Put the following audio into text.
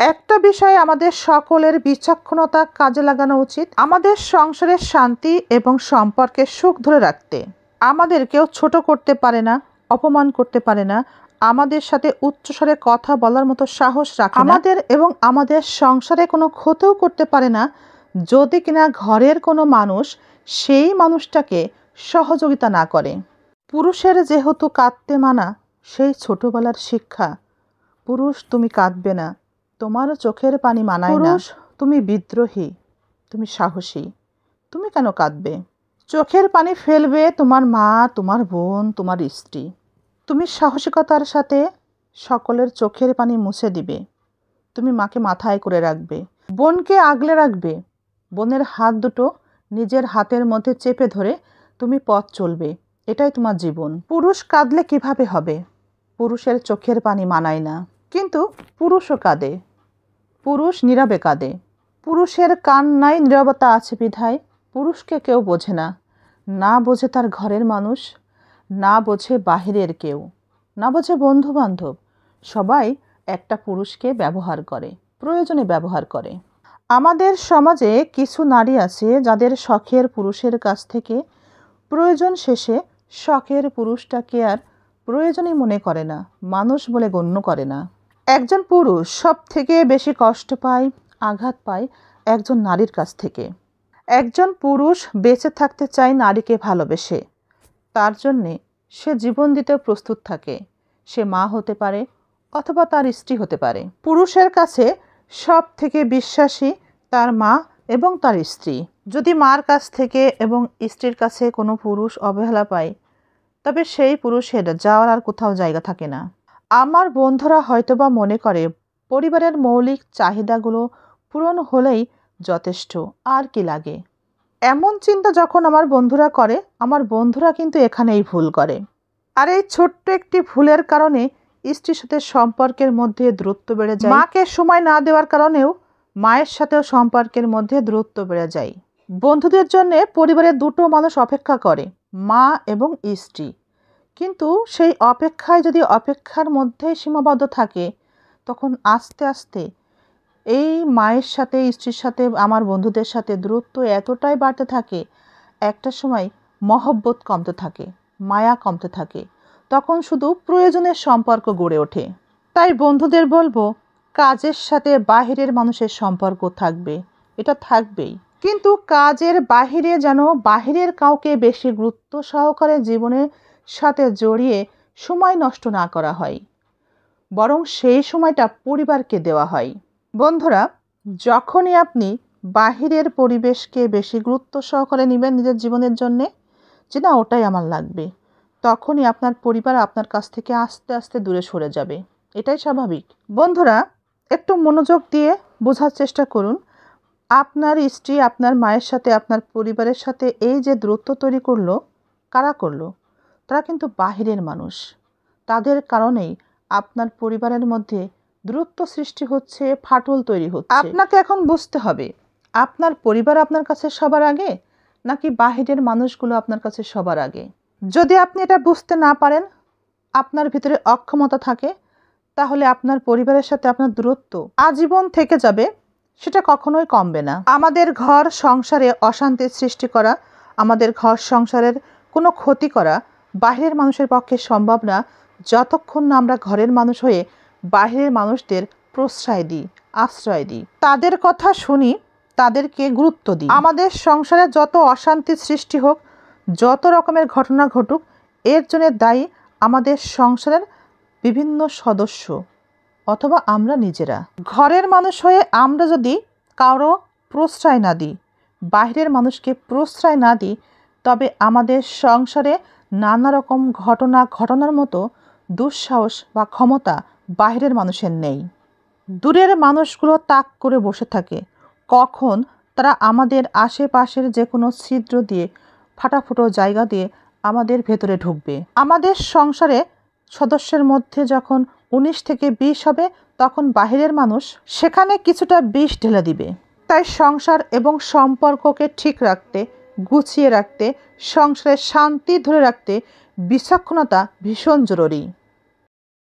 একটা বিষয় আমাদের সকলের বিচক্ষণতা কাজে লাগানো উচিত। আমাদের সংসারের শান্তি এবং সম্পর্কের সুখ ধরে রাখতে আমাদের কেউ ছোট করতে পারে না, অপমান করতে পারে না, আমাদের সাথে উচ্চস্বরে কথা বলার মতো সাহস রাখে না, আমাদের এবং আমাদের সংসারে কোনো ক্ষতিও করতে পারে না যদি কিনা ঘরের কোনো মানুষ সেই মানুষটাকে সহযোগিতা না করে। পুরুষের যেহেতু কাঁদতে মানা, সেই ছোটবেলার শিক্ষা। পুরুষ তুমি কাঁদবে না, তোমারও চোখের পানি মানায় না। পুরুষ তুমি বিদ্রোহী, তুমি সাহসী, তুমি কেন কাঁদবে? চোখের পানি ফেলবে তোমার মা, তোমার বোন, তোমার স্ত্রী। তুমি সাহসিকতার সাথে সকলের চোখের পানি মুছে দিবে। তুমি মাকে মাথায় করে রাখবে, বোনকে আগলে রাখবে, বোনের হাত দুটো নিজের হাতের মধ্যে চেপে ধরে তুমি পথ চলবে। এটাই তোমার জীবন। পুরুষ কাঁদলে কিভাবে হবে? পুরুষের চোখের পানি মানায় না, কিন্তু পুরুষও কাঁদে। পুরুষ নীরবে কাঁদে। পুরুষের কান্নায় নীরবতা আছে বিধায় পুরুষকে কেউ বোঝে না। না বোঝে তার ঘরের মানুষ, না বোঝে বাহিরের কেউ, না বোঝে বন্ধু বান্ধব। সবাই একটা পুরুষকে ব্যবহার করে, প্রয়োজনে ব্যবহার করে। আমাদের সমাজে কিছু নারী আছে যাদের শখের পুরুষের কাছ থেকে প্রয়োজন শেষে শখের পুরুষটাকে আর প্রয়োজনই মনে করে না, মানুষ বলে গণ্য করে না। একজন পুরুষ সব থেকে বেশি কষ্ট পায়, আঘাত পায় একজন নারীর কাছ থেকে। একজন পুরুষ বেঁচে থাকতে চায় নারীকে ভালোবেসে, তার জন্যে সে জীবন দিতেও প্রস্তুত থাকে। সে মা হতে পারে অথবা তার স্ত্রী হতে পারে। পুরুষের কাছে সব থেকে বিশ্বাসী তার মা এবং তার স্ত্রী। যদি মার কাছ থেকে এবং স্ত্রীর কাছে কোনো পুরুষ অবহেলা পায়, তবে সেই পুরুষের যাওয়ার আর কোথাও জায়গা থাকে না। আমার বন্ধুরা হয়তোবা মনে করে পরিবারের মৌলিক চাহিদাগুলো পূরণ হলেই যথেষ্ট, আর কি লাগে। এমন চিন্তা যখন আমার বন্ধুরা করে, আমার বন্ধুরা কিন্তু এখানেই ভুল করে। আর এই ছোট্ট একটি ভুলের কারণে স্ত্রীর সাথে সম্পর্কের মধ্যে দূরত্ব বেড়ে যায়। মাকে সময় না দেওয়ার কারণেও মায়ের সাথেও সম্পর্কের মধ্যে দূরত্ব বেড়ে যায়। বন্ধুদের জন্য পরিবারের দুটো মানুষ অপেক্ষা করে, মা এবং স্ত্রী। কিন্তু সেই অপেক্ষায় যদি অপেক্ষার মধ্যেই সীমাবদ্ধ থাকে, তখন আস্তে আস্তে এই মায়ের সাথে স্ত্রীর সাথে আমার বন্ধুদের সাথে দূরত্ব এতটাই বাড়তে থাকে, একটা সময় মহব্বত কমতে থাকে, মায়া কমতে থাকে। তখন শুধু প্রয়োজনের সম্পর্ক গড়ে ওঠে। তাই বন্ধুদের বলবো, কাজের সাথে বাহিরের মানুষের সম্পর্ক থাকবে, এটা থাকবেই, কিন্তু কাজের বাহিরে যেন বাহিরের কাউকে বেশি গুরুত্ব সহকারে জীবনের সাথে জড়িয়ে সময় নষ্ট না করা হয়, বরং সেই সময়টা পরিবারকে দেওয়া হয়। বন্ধুরা, যখনই আপনি বাহিরের পরিবেশকে বেশি গুরুত্ব সহকারে নেবেন নিজের জীবনের জন্যে, যে না ওটাই আমার লাগবে, তখনই আপনার পরিবার আপনার কাছ থেকে আস্তে আস্তে দূরে সরে যাবে। এটাই স্বাভাবিক। বন্ধুরা, একটু মনোযোগ দিয়ে বোঝার চেষ্টা করুন। আপনার স্ত্রী আপনার মায়ের সাথে, আপনার পরিবারের সাথে এই যে দূরত্ব তৈরি করলো, কারা করলো? তারা কিন্তু বাহিরের মানুষ। তাদের কারণেই আপনার পরিবারের মধ্যে দূরত্ব সৃষ্টি হচ্ছে, ফাটল তৈরি হচ্ছে। আপনাকে এখন বুঝতে হবে, আপনার পরিবার আপনার কাছে সবার আগে, নাকি বাহিরের মানুষগুলো আপনার কাছে সবার আগে। যদি আপনি এটা বুঝতে না পারেন, আপনার ভিতরে অক্ষমতা থাকে, তাহলে আপনার পরিবারের সাথে আপনার দূরত্ব আজীবন থেকে যাবে, সেটা কখনোই কমবে না। আমাদের ঘর সংসারে অশান্তির সৃষ্টি করা, আমাদের ঘর সংসারের কোনো ক্ষতি করা বাহিরের মানুষের পক্ষে সম্ভব না, যতক্ষণ না আমরা ঘরের মানুষ হয়ে বাহিরের মানুষদের প্রশ্রয় দিই, আশ্রয় দিই, তাদের কথা শুনি, তাদেরকে গুরুত্ব দিই। আমাদের সংসারে যত অশান্তির সৃষ্টি হোক, যত রকমের ঘটনা ঘটুক, এর জন্য দায়ী আমাদের সংসারের বিভিন্ন সদস্য অথবা আমরা নিজেরা। ঘরের মানুষ হয়ে আমরা যদি কারো প্রশ্রয় না দিই, বাহিরের মানুষকে প্রশ্রয় না দিই, তবে আমাদের সংসারে নানা রকম ঘটনার মতো দুঃসাহস বা ক্ষমতা বাহিরের মানুষের নেই। দূরের মানুষগুলো তাক করে বসে থাকে, কখন তারা আমাদের আশেপাশের যে কোনো ছিদ্র দিয়ে, ফাটাফুটো জায়গা দিয়ে আমাদের ভেতরে ঢুকবে। আমাদের সংসারে সদস্যের মধ্যে যখন 19 থেকে 20 হবে, তখন বাহিরের মানুষ সেখানে কিছুটা বিষ ঢেলে দিবে। তাই সংসার এবং সম্পর্ককে ঠিক রাখতে, গুছিয়ে রাখতে, সংসারের শান্তি ধরে রাখতে বিচক্ষণতা ভীষণ জরুরি।